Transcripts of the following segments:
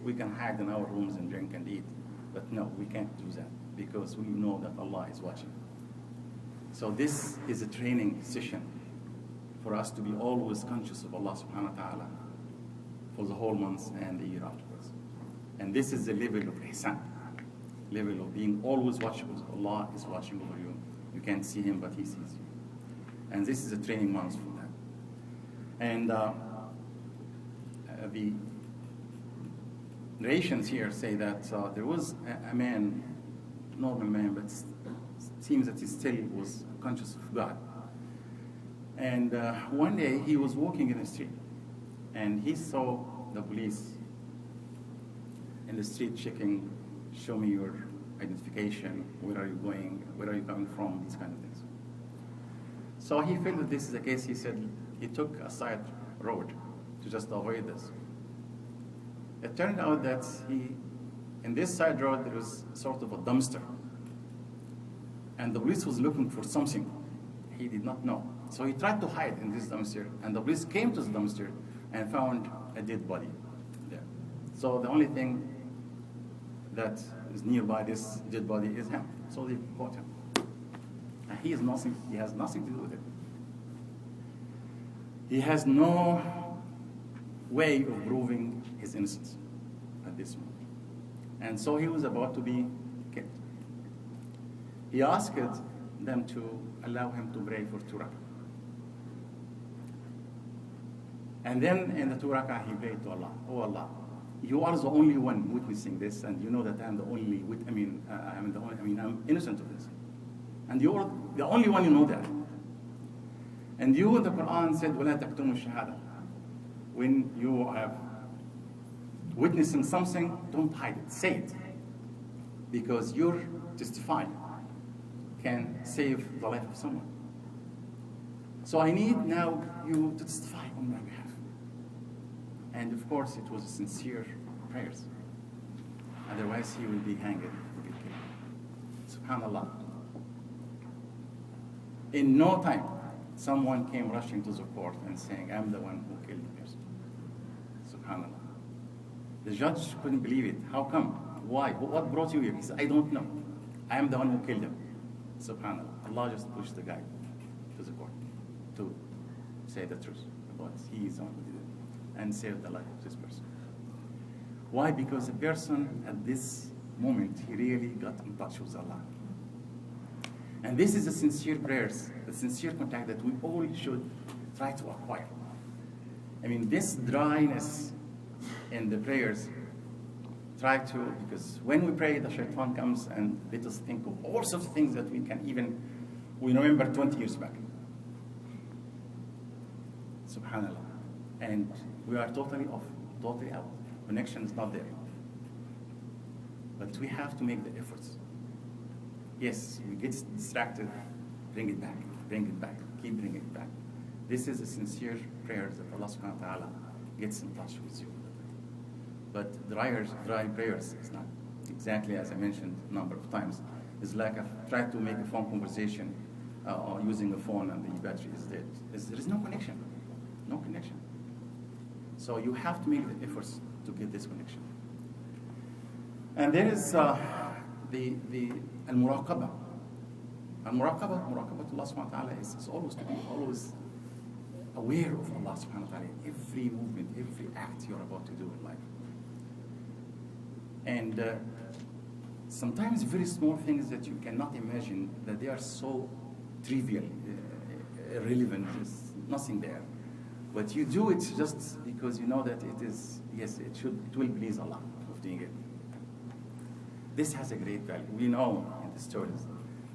We can hide in our rooms and drink and eat. But no, we can't do that because we know that Allah is watching. So this is a training session for us to be always conscious of Allah subhanahu wa ta'ala for the whole month and the year afterwards. And this is the level of ihsan, level of being always watchful. Allah is watching over you. You can't see Him, but He sees you. And this is a training month for that. And the narrations here say that there was a man, normal man, but it seems that he still was conscious of God. And one day he was walking in the street, and he saw the police in the street checking, show me your identification, where are you going, where are you coming from, these kind of things. So he felt that this is the case. He said he took a side road to just avoid this. It turned out that in this side road there was sort of a dumpster, and the police was looking for something he did not know. So he tried to hide in this dumpster, and the police came to the dumpster and found a dead body there. So the only thing that is nearby this dead body is him. So they caught him. And he has nothing to do with it. He has no way of proving his innocence at this moment. And so he was about to be killed. He asked them to allow him to pray for 2 rak'ah. And then in the 2 rak'ah he prayed to Allah, oh Allah, you are the only one witnessing this, and you know that I'm the only, I'm innocent of this. And you're the only one you know that. And you in the Quran said, وَلَا تَكْتُمُوا الشَّهَادَةَ. When you are witnessing something, don't hide it, say it. Because your testifying can save the life of someone. So I need now you to testify on my behalf. And of course it was sincere prayers. Otherwise he will be hanged, will be killed. SubhanAllah. In no time, someone came rushing to the court and saying, I'm the one who killed the person. SubhanAllah. The judge couldn't believe it. How come? Why? What brought you here? He said, I don't know. I am the one who killed him. SubhanAllah. Allah just pushed the guy to the court to say the truth about he is the one who did it and saved the life of this person. Why? Because the person at this moment, he really got in touch with Allah. And this is the sincere prayers, the sincere contact that we all should try to acquire. I mean, this dryness in the prayers, because when we pray, the shaitan comes and let us think of all sorts of things that we remember 20 years back. SubhanAllah. And we are totally off, totally out. Connection is not there. But we have to make the efforts. Yes, we get distracted, bring it back, keep bringing it back. This is a sincere prayer that Allah subhanahu wa ta'ala gets in touch with you. But dry prayers is not exactly as I mentioned a number of times. It's like I've tried to make a phone conversation or using a phone and the battery is dead. There is no connection. No connection. So you have to make the efforts to get this connection. And there is the al-muraqabah. Al-muraqabah to Allah subhanahu wa ta'ala is always to be always aware of Allah subhanahu wa ta'ala in every movement, every act you're about to do in life. And sometimes very small things that you cannot imagine, that they are so trivial, irrelevant, there's nothing there. But you do it just because you know that it is, yes, it will please Allah of doing it. This has a great value. We know in the stories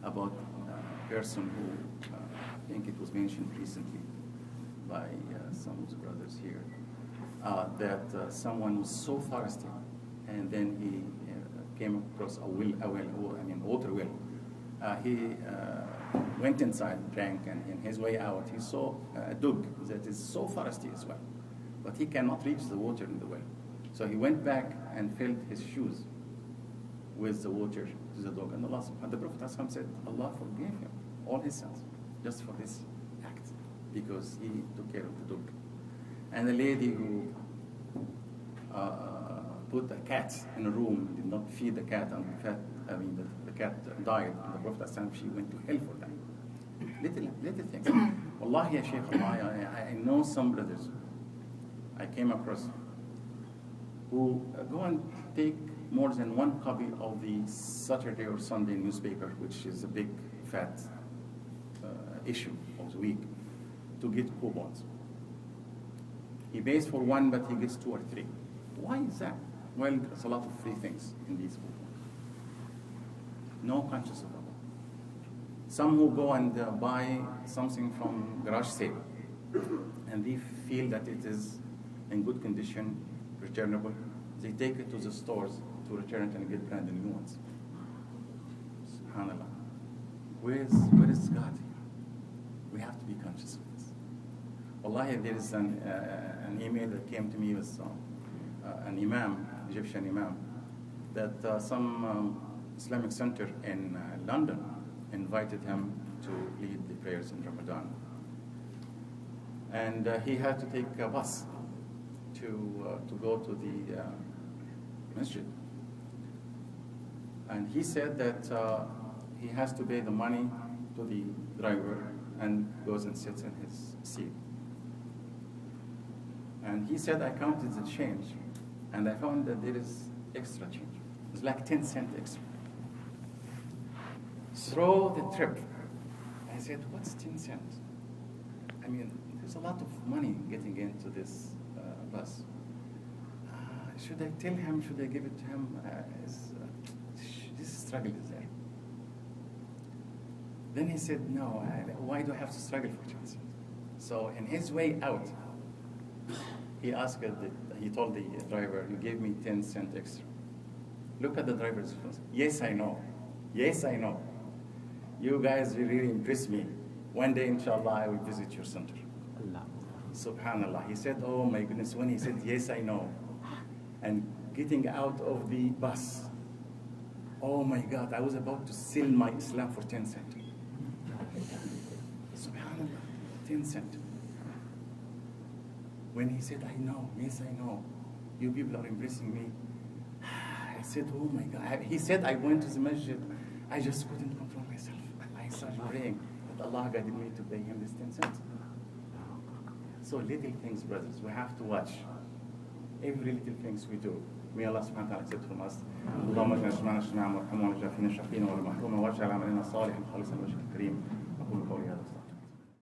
about a person who, I think it was mentioned recently by some of the brothers here, that someone was so thirsty, and then he came across a water well. He went inside, drank, and in his way out, he saw a dog that is so thirsty as well. But he cannot reach the water in the well. So he went back and filled his shoes with the water to the dog. And the Prophet said, Allah forgave him all his sins just for this act, because he took care of the dog. And the lady who put a cat in a room, did not feed the cat, and the cat died, and the Prophet ﷺ, she went to hell for that. Little things. Wallahi, ya Shaykh, I know some brothers I came across who go and take more than one copy of the Saturday or Sunday newspaper, which is a big fat issue of the week, to get coupons. He pays for one, but he gets two or three. Why is that? Well, there's a lot of free things in these coupons. No conscience of Allah. Some who go and buy something from garage sale, and they feel that it is in good condition, returnable, they take it to the stores to return it and get brand new ones. SubhanAllah. Where is God here? We have to be conscious of this. Wallahi, there is an email that came to me with an Imam, Egyptian Imam, that some Islamic center in London invited him to lead the prayers in Ramadan. And he had to take a bus to go to the masjid. And he said that he has to pay the money to the driver and goes and sits in his seat. And he said, I counted the change, and I found that there is extra change. It's like 10 cents extra. Through the trip, I said, what's 10 cents? I mean, there's a lot of money getting into this bus. Should I tell him? Should I give it to him? This struggle is there. Then he said, no, why do I have to struggle for 10 cents? So in his way out, he told the driver, you gave me 10 cents extra. Look at the driver's response. Yes, I know. Yes, I know. You guys really impress me. One day, inshallah, I will visit your center. Allah. Subhanallah. He said, oh my goodness, when he said, yes, I know, and getting out of the bus, oh my God, I was about to sell my Islam for 10 cents. Subhanallah, 10 cents. When he said, I know, yes, I know, you people are embracing me, I said, oh my God. He said, I went to the masjid, I just couldn't control myself. I started praying that Allah guided me to pay him this 10 cents. So little things, brothers, we have to watch. Every little things we do. May Allah subhanahu wa ta'ala accept from us. اللهم اجعل اجتماعنا اجتماعا مرحوما واجعل فينا شقينا ولا محروما واجعل عملنا صالحا خالصا وجهك الكريم.